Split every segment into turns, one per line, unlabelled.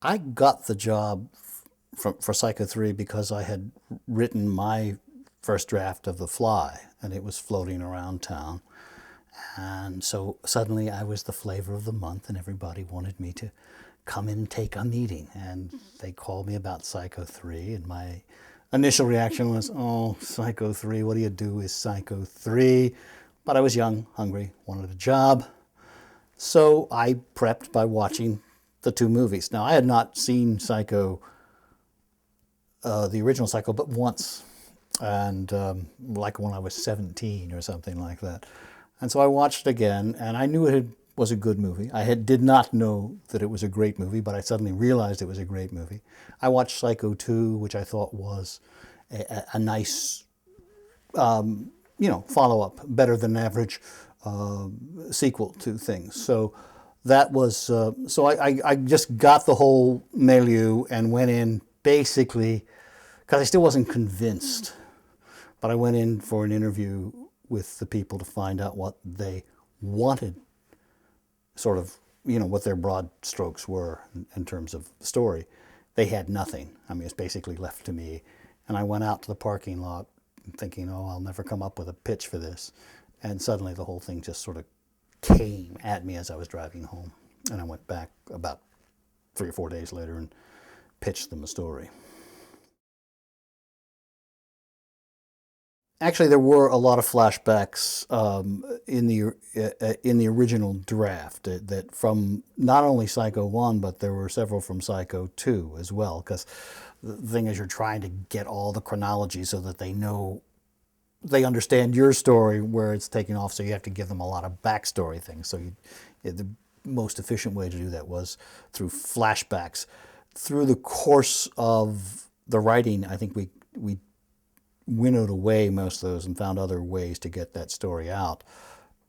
I got the job for Psycho 3 because I had written my first draft of The Fly, and it was floating around town. And so suddenly I was the flavor of the month, and everybody wanted me to come and take a meeting. And they called me about Psycho 3, and my initial reaction was, oh, Psycho 3, what do you do with Psycho 3? But I was young, hungry, wanted a job. So I prepped by watching the two movies. Now, I had not seen Psycho, the original Psycho, but once, and like when I was 17 or something like that. And so I watched it again, and I knew was a good movie. Did not know that it was a great movie, but I suddenly realized it was a great movie. I watched Psycho 2, which I thought was a nice, follow-up, better than average sequel to things. So that was, so I just got the whole milieu and went in basically, because I still wasn't convinced, but I went in for an interview with the people to find out what they wanted, sort of, what their broad strokes were in terms of the story. They had nothing. I mean, it's basically left to me. And I went out to the parking lot thinking, oh, I'll never come up with a pitch for this. And suddenly the whole thing just sort of came at me as I was driving home. And I went back about 3 or 4 days later and pitched them a story. Actually, there were a lot of flashbacks in the original draft that from not only Psycho 1, but there were several from Psycho 2 as well. Because the thing is, you're trying to get all the chronology so that they understand your story where it's taking off. So you have to give them a lot of backstory things. So the most efficient way to do that was through flashbacks. Through the course of the writing, I think we winnowed away most of those and found other ways to get that story out.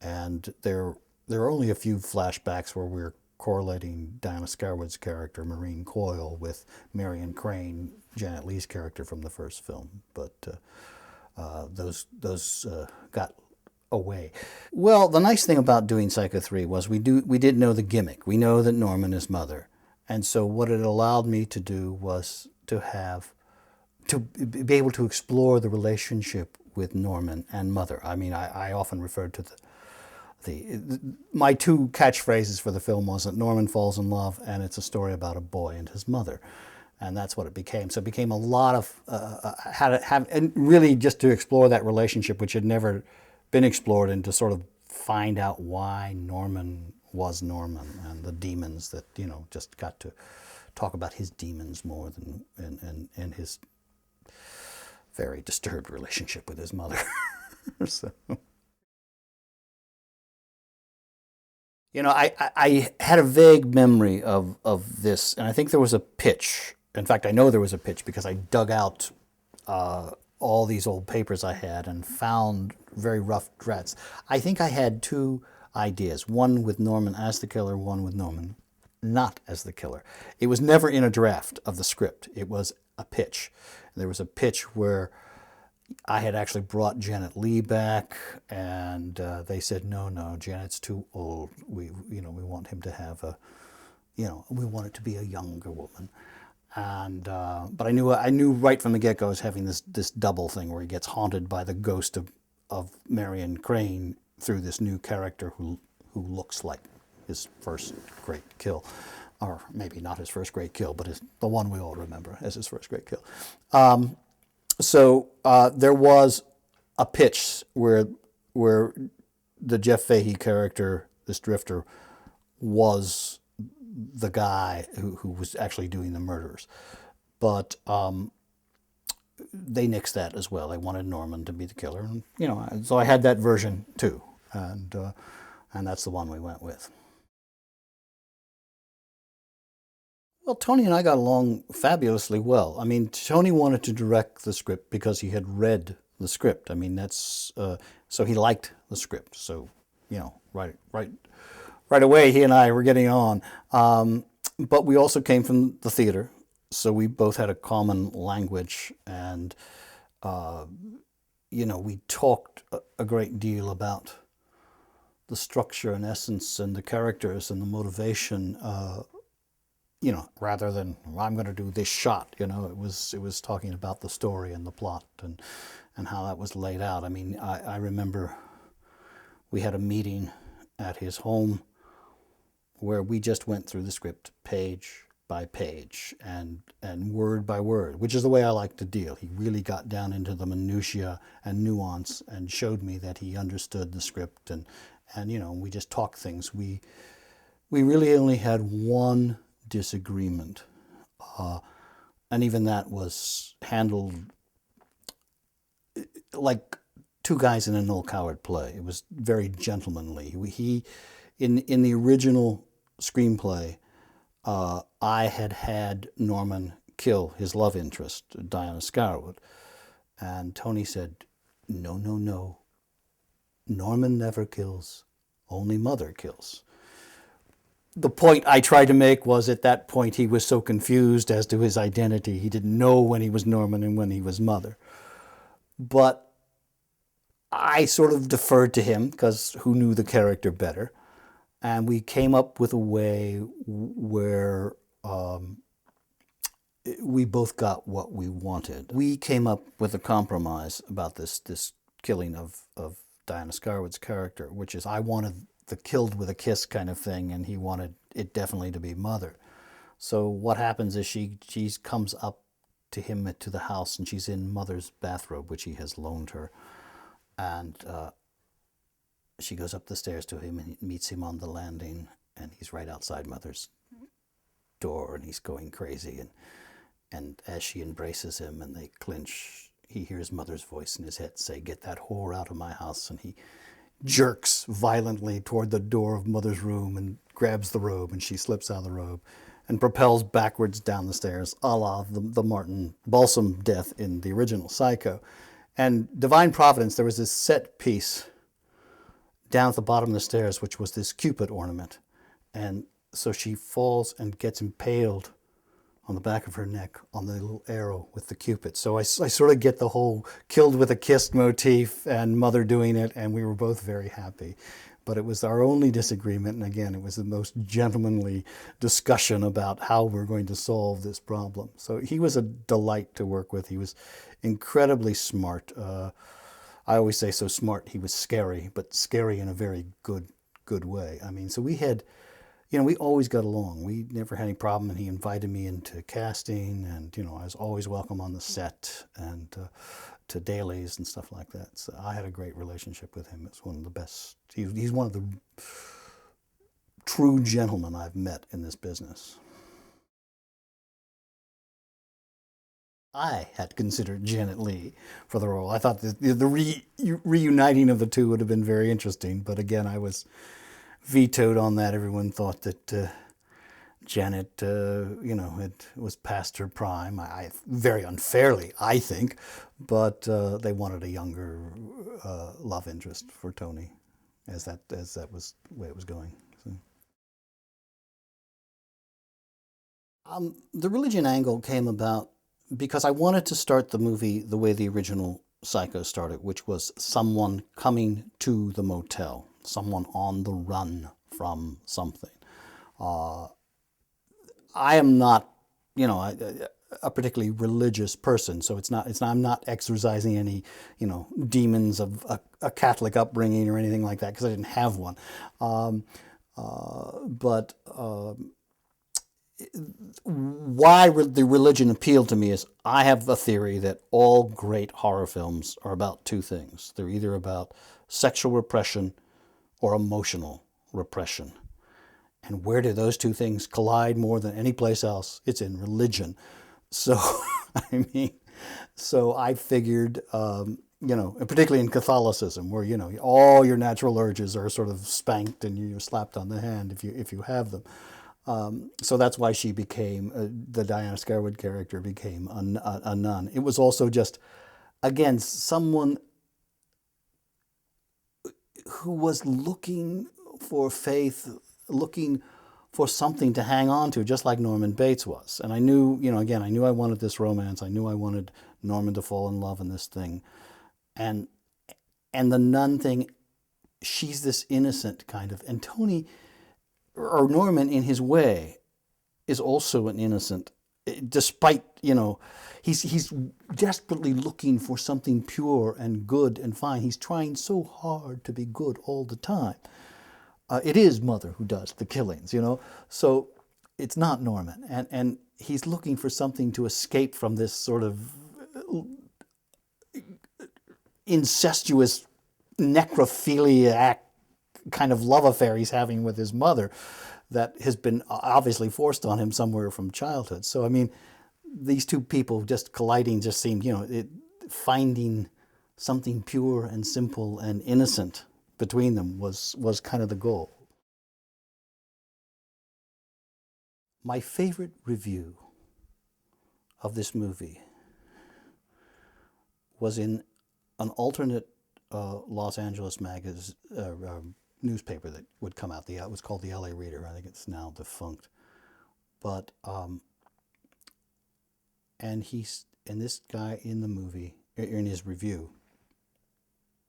And there are only a few flashbacks where we're correlating Diana Scarwood's character, Maureen Coyle, with Marion Crane, Janet Leigh's character from the first film. But those got away. Well, the nice thing about doing Psycho 3 was we did know the gimmick. We know that Norman is Mother. And so what it allowed me to do was to be able to explore the relationship with Norman and Mother. I mean, I often referred to my two catchphrases for the film was that Norman falls in love and it's a story about a boy and his mother. And that's what it became. So it became a lot of, and really just to explore that relationship, which had never been explored, and to sort of find out why Norman was Norman and the demons that, just got to talk about his demons more than, and his very disturbed relationship with his mother. So, I had a vague memory of this, and I think there was a pitch. In fact, I know there was a pitch because I dug out all these old papers I had and found very rough drafts. I think I had two ideas, one with Norman as the killer, one with Norman not as the killer. It was never in a draft of the script. It was a pitch. There was a pitch where I had actually brought Janet Leigh back, and they said, no, Janet's too old. We want him to have we want it to be a younger woman. And but I knew right from the get-go I was having this double thing where he gets haunted by the ghost of Marion Crane through this new character who looks like his first great kill, or maybe not his first great kill, but the one we all remember as his first great kill. So there was a pitch where the Jeff Fahey character, this drifter, was the guy who was actually doing the murders. But they nixed that as well. They wanted Norman to be the killer. And, so I had that version too. And that's the one we went with. Well, Tony and I got along fabulously well. I mean, Tony wanted to direct the script because he had read the script. I mean, that's so he liked the script. So, right away, he and I were getting on. But we also came from the theater, so we both had a common language, and we talked a great deal about the structure and essence and the characters and the motivation rather than I'm going to do this shot, it was talking about the story and the plot and how that was laid out. I mean, I remember we had a meeting at his home where we just went through the script page by page and word by word, which is the way I like to deal. He really got down into the minutiae and nuance and showed me that he understood the script, and we just talked things. We really only had one disagreement, and even that was handled like two guys in an old coward play. It was very gentlemanly. In the original screenplay, I had Norman kill his love interest, Diana Scarwood, and Tony said, "No, no, no. Norman never kills. Only Mother kills." The point I tried to make was at that point he was so confused as to his identity. He didn't know when he was Norman and when he was Mother. But I sort of deferred to him because who knew the character better? And we came up with a way where we both got what we wanted. We came up with a compromise about this killing of Diana Scarwood's character, which is I wanted the killed with a kiss kind of thing, and he wanted it definitely to be Mother. So what happens is she comes up to him to the house, and she's in Mother's bathrobe, which he has loaned her, and she goes up the stairs to him and meets him on the landing, and he's right outside Mother's door, and he's going crazy, and as she embraces him and they clinch, he hears Mother's voice in his head say, "Get that whore out of my house," and he jerks violently toward the door of Mother's room and grabs the robe, and she slips out of the robe and propels backwards down the stairs, a la the Martin Balsam death in the original Psycho. And Divine Providence, there was this set piece down at the bottom of the stairs, which was this Cupid ornament. And so she falls and gets impaled on the back of her neck on the little arrow with the Cupid. So I sort of get the whole killed with a kiss motif and Mother doing it, and we were both very happy. But it was our only disagreement, and again, it was the most gentlemanly discussion about how we're going to solve this problem. So he was a delight to work with. He was incredibly smart. I always say so smart he was scary, but scary in a very good way. I mean, so we had, we always got along. We never had any problem, and he invited me into casting, and, I was always welcome on the set and to dailies and stuff like that. So I had a great relationship with him. It's one of the best. He's one of the true gentlemen I've met in this business. I had considered Janet Leigh for the role. I thought the reuniting of the two would have been very interesting, but again, I was vetoed on that. Everyone thought that Janet, it was past her prime. I very unfairly, I think, but they wanted a younger love interest for Tony, as that was the way it was going. So. The religion angle came about because I wanted to start the movie the way the original Psycho started, which was someone coming to the motel, someone on the run from something. I am not, a particularly religious person, so I'm not exorcising any, demons of a Catholic upbringing or anything like that, because I didn't have one. But why the religion appealed to me is I have a theory that all great horror films are about two things. They're either about sexual repression or emotional repression. And where do those two things collide more than any place else? It's in religion. So, so I figured, and particularly in Catholicism, where, all your natural urges are sort of spanked and you're slapped on the hand if you have them. So that's why she became, the Diana Scarwood character became a nun. It was also just, again, someone who was looking for faith, looking for something to hang on to, just like Norman Bates was. And I knew, I knew I wanted this romance. I knew I wanted Norman to fall in love in this thing. And the nun thing, she's this innocent kind of, and Tony, or Norman in his way, is also an innocent, despite, he's desperately looking for something pure and good and fine. He's trying so hard to be good all the time. It is Mother who does the killings, so it's not Norman. And he's looking for something to escape from this sort of incestuous necrophiliac kind of love affair he's having with his mother that has been obviously forced on him somewhere from childhood. So, I mean, these two people just colliding just seemed, finding something pure and simple and innocent between them was kind of the goal. My favorite review of this movie was in an alternate Los Angeles newspaper that would come out. It was called the LA Reader. I think it's now defunct. But and this guy in the movie, in his review,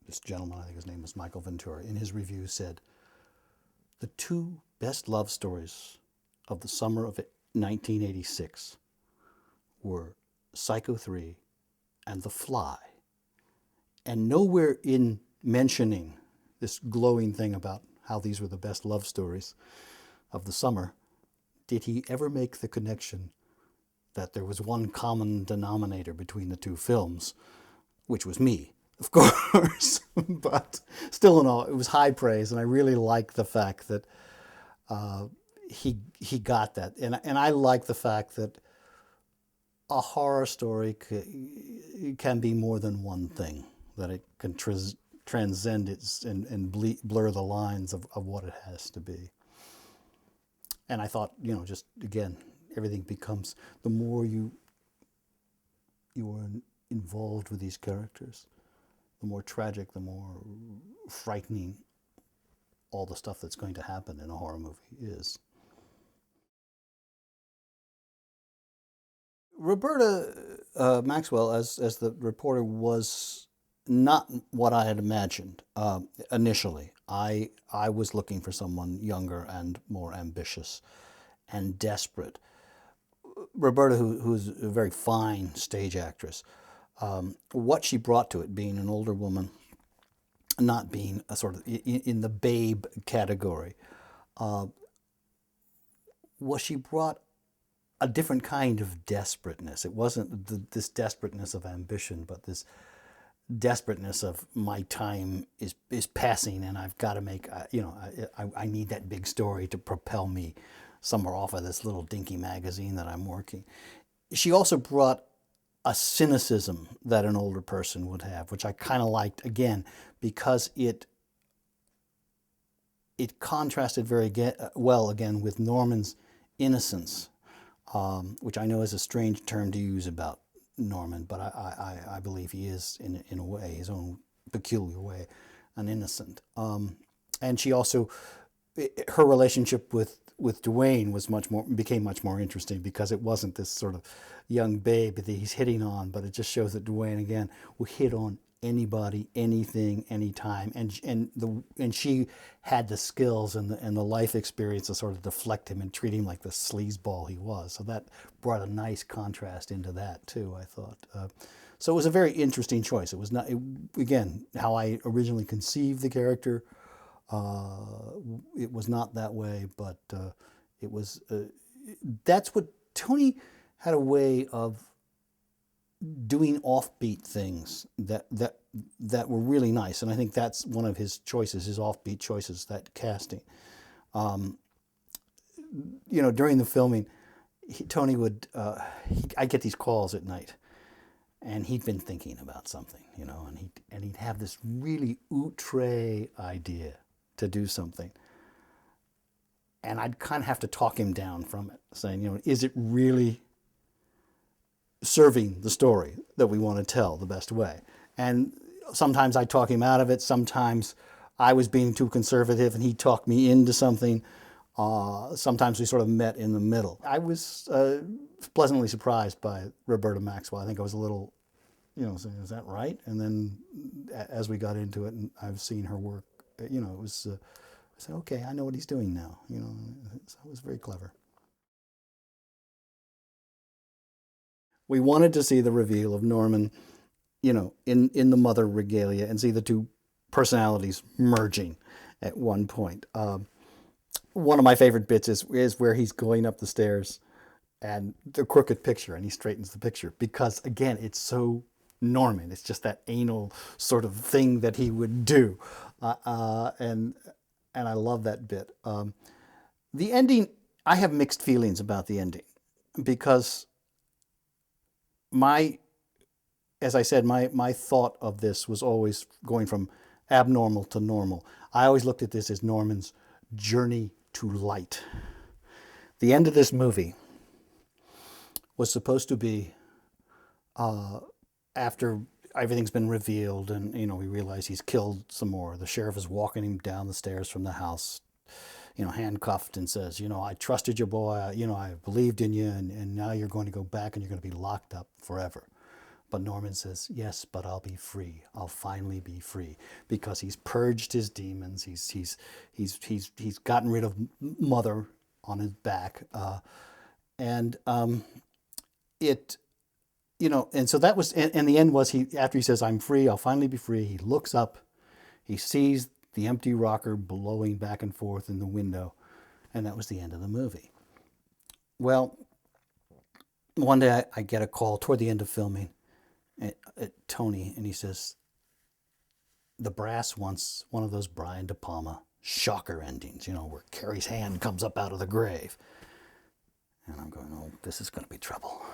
this gentleman, I think his name was Michael Ventura, in his review said, the two best love stories of the summer of 1986 were Psycho 3 and The Fly. And nowhere in mentioning this glowing thing about how these were the best love stories of the summer did he ever make the connection that there was one common denominator between the two films, which was me, of course. But still in all, it was high praise, and I really like the fact that he got that. And I like the fact that a horror story can be more than one thing, that it can transcend it and blur the lines of what it has to be. And I thought, just again, everything becomes, the more you are involved with these characters, the more tragic, the more frightening all the stuff that's going to happen in a horror movie is. Roberta Maxwell, as the reporter, was not what I had imagined initially. I was looking for someone younger and more ambitious and desperate. Roberta, who's a very fine stage actress, what she brought to it, being an older woman, not being a sort of in the babe category, was she brought a different kind of desperateness. It wasn't this desperateness of ambition, but this desperateness of my time is passing, and I've got to make, I need that big story to propel me somewhere off of this little dinky magazine that I'm working. She also brought a cynicism that an older person would have, which I kind of liked, again, because it contrasted very well, again, with Norman's innocence, which I know is a strange term to use about Norman, but I believe he is, in a way, his own peculiar way, an innocent. And she also, her relationship with Duane became much more interesting, because it wasn't this sort of young babe that he's hitting on, but it just shows that Duane, again, will hit on anybody, anything, anytime, and she had the skills and the life experience to sort of deflect him and treat him like the sleazeball he was. So that brought a nice contrast into that too, I thought. So it was a very interesting choice. It was not, again, how I originally conceived the character. It was not that way, but it was. That's what Tony had a way of doing offbeat things that were really nice, and I think that's one of his choices, his offbeat choices, that casting. During the filming, Tony would, I'd get these calls at night, and he'd been thinking about something, and he'd have this really outre idea to do something, and I'd kind of have to talk him down from it, saying, is it really serving the story that we want to tell the best way? And sometimes I'd talk him out of it. Sometimes I was being too conservative and he talked me into something. Sometimes we sort of met in the middle. I was pleasantly surprised by Roberta Maxwell. I think I was a little, saying, is that right? And then as we got into it and I've seen her work, it was, I said, okay, I know what he's doing now. So it was very clever. We wanted to see the reveal of Norman, in the mother regalia and see the two personalities merging at one point. One of my favorite bits is where he's going up the stairs and the crooked picture, and he straightens the picture because, again, it's so Norman. It's just that anal sort of thing that he would do, and I love that bit. The ending, I have mixed feelings about the ending because as I said, my thought of this was always going from abnormal to normal. I always looked at this as Norman's journey to light. The end of this movie was supposed to be after everything's been revealed and, we realize he's killed some more. The sheriff is walking him down the stairs from the house, handcuffed, and says, I trusted you, boy. I believed in you, and now you're going to go back and you're going to be locked up forever. But Norman says, yes, but I'll be free. I'll finally be free because he's purged his demons. He's gotten rid of Mother on his back, and so that was. And the end was after he says, "I'm free. I'll finally be free." He looks up, he sees the empty rocker blowing back and forth in the window, and that was the end of the movie. Well, one day I get a call toward the end of filming at Tony, and he says, the brass wants one of those Brian De Palma shocker endings, where Carrie's hand comes up out of the grave. And I'm going, oh, this is going to be trouble.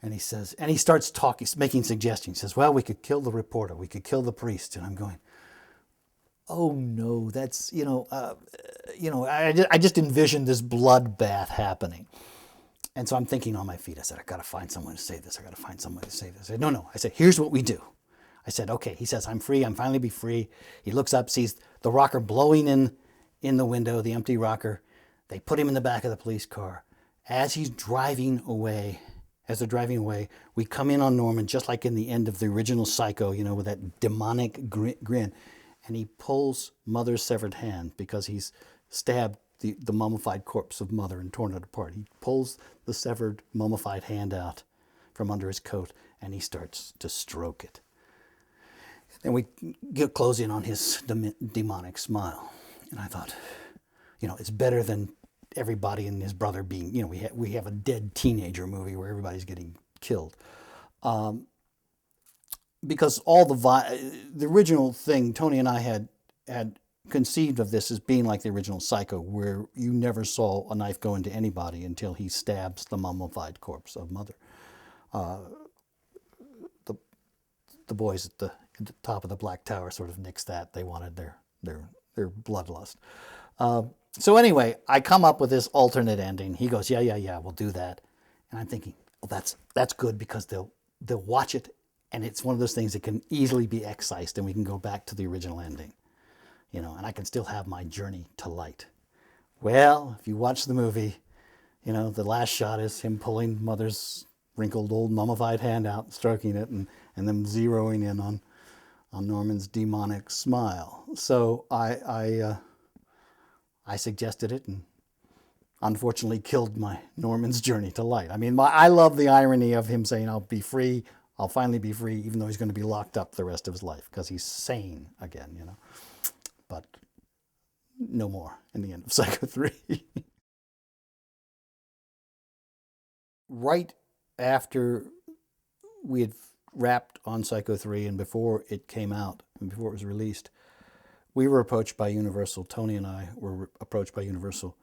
And he says, and he starts talking, making suggestions. He says, well, we could kill the reporter, we could kill the priest. And I'm going, oh no, that's, I just envisioned this bloodbath happening. And so I'm thinking on my feet. I said, I got to find someone to say this. I got to find someone to say this. I said, no. I said, here's what we do. I said, okay. He says, I'm free. I'm finally be free. He looks up, sees the rocker blowing in the window, the empty rocker. They put him in the back of the police car. As they're driving away, we come in on Norman, just like in the end of the original Psycho, with that demonic grin. And he pulls Mother's severed hand because he's stabbed the mummified corpse of Mother and torn it apart. He pulls the severed, mummified hand out from under his coat, and he starts to stroke it. And we close in on his demonic smile. And I thought, it's better than everybody and his brother being, we have a dead teenager movie where everybody's getting killed. Because all the original thing, Tony and I had conceived of this as being like the original Psycho, where you never saw a knife go into anybody until he stabs the mummified corpse of Mother. The boys at the top of the Black Tower sort of nixed that. They wanted their bloodlust. So anyway, I come up with this alternate ending. He goes, yeah, we'll do that. And I'm thinking, well, that's good because they'll watch it, and it's one of those things that can easily be excised, and we can go back to the original ending. And I can still have my journey to light. Well, if you watch the movie, the last shot is him pulling Mother's wrinkled old mummified hand out, stroking it, and them zeroing in on Norman's demonic smile. So I suggested it, and unfortunately killed my Norman's journey to light. I mean, I love the irony of him saying, I'll be free, I'll finally be free, even though he's going to be locked up the rest of his life, because he's sane again, But no more in the end of Psycho 3. Right after we had wrapped on Psycho 3 and before it came out, and before it was released, we were approached by Universal, Tony and I were approached by Universal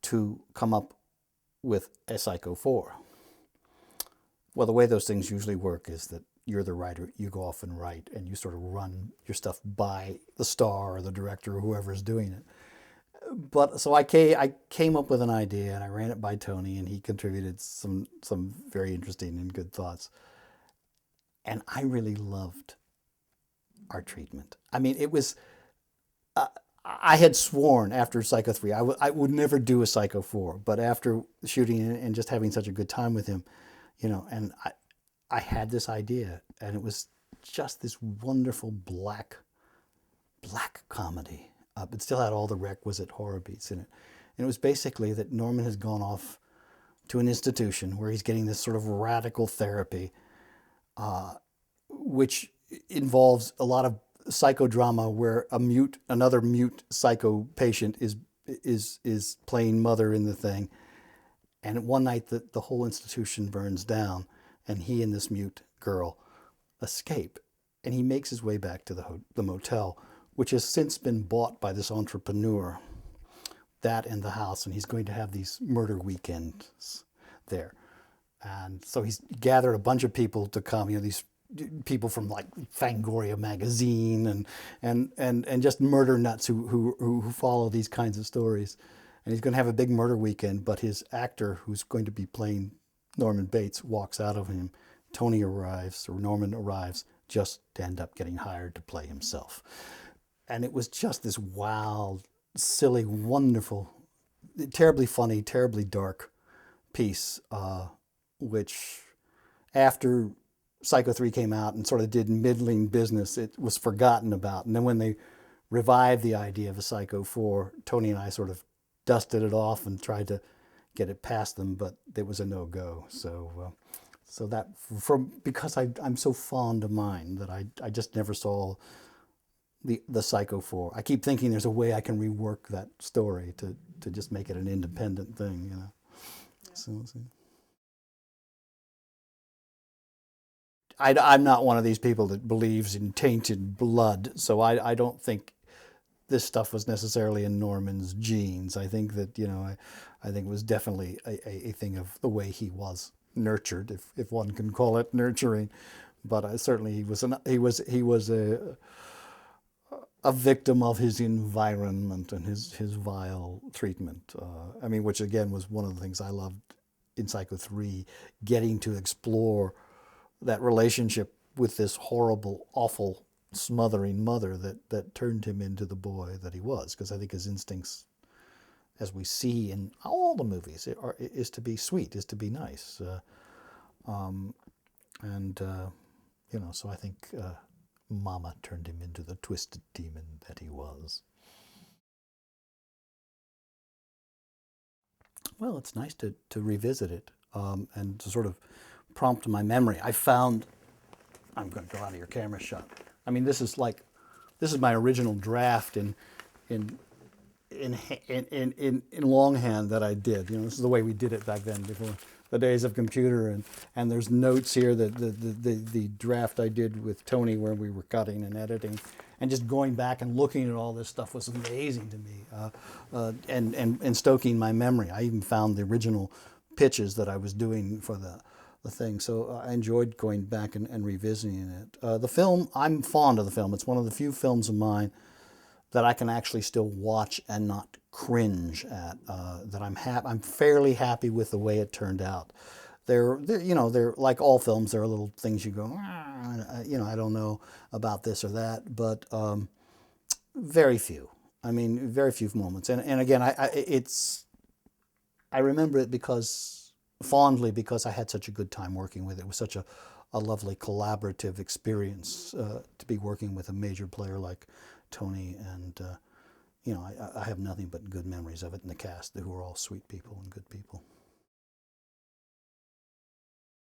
to come up with a Psycho 4. Well, the way those things usually work is that you're the writer, you go off and write, and you sort of run your stuff by the star or the director or whoever is doing it. But so I came up with an idea, and I ran it by Tony, and he contributed some very interesting and good thoughts. And I really loved our treatment. I mean, it was, I had sworn after Psycho 3, I would never do a Psycho 4, but after shooting and just having such a good time with him, and I had this idea, and it was just this wonderful black comedy. It still had all the requisite horror beats in it. And it was basically that Norman has gone off to an institution where he's getting this sort of radical therapy, which involves a lot of psychodrama where another mute psycho patient is playing mother in the thing. And one night the whole institution burns down, and he and this mute girl escape. And he makes his way back to the motel, which has since been bought by this entrepreneur, that and the house, and he's going to have these murder weekends there. And so he's gathered a bunch of people to come, these people from like Fangoria magazine and just murder nuts who follow these kinds of stories. And he's going to have a big murder weekend, but his actor who's going to be playing Norman Bates walks out of him. Norman arrives, just to end up getting hired to play himself. And it was just this wild, silly, wonderful, terribly funny, terribly dark piece, which after Psycho 3 came out and sort of did middling business, it was forgotten about. And then when they revived the idea of a Psycho 4, Tony and I sort of dusted it off and tried to get it past them, but it was a no-go. So that, because I'm so fond of mine, that I just never saw the Psycho 4. I keep thinking there's a way I can rework that story to just make it an independent thing, Yeah. So. I'm not one of these people that believes in tainted blood, so I don't think this stuff was necessarily in Norman's genes. I think that, I think it was definitely a thing of the way he was nurtured, if one can call it nurturing. But certainly he was a victim of his environment and his vile treatment. Which again was one of the things I loved in Psycho 3, getting to explore that relationship with this horrible, awful, smothering mother that turned him into the boy that he was. Because I think his instincts, as we see in all the movies, is to be sweet, is to be nice. So I think Mama turned him into the twisted demon that he was. Well, it's nice to revisit it and to sort of prompt my memory. I'm going to go out of your camera shot. This is my original draft in longhand that I did. This is the way we did it back then, before the days of computer. And there's notes here that the draft I did with Tony, where we were cutting and editing, and just going back and looking at all this stuff was amazing to me, and stoking my memory. I even found the original pitches that I was doing for the thing. So I enjoyed going back and revisiting it. The film, I'm fond of the film. It's one of the few films of mine that I can actually still watch and not cringe at. That I'm fairly happy with the way it turned out. They're like all films. There are little things you go, I don't know about this or that, but very few. Very few moments. And again, I remember it fondly because I had such a good time working with it. It was such a lovely collaborative experience to be working with a major player like Tony, and I have nothing but good memories of it, and the cast, who are all sweet people and good people.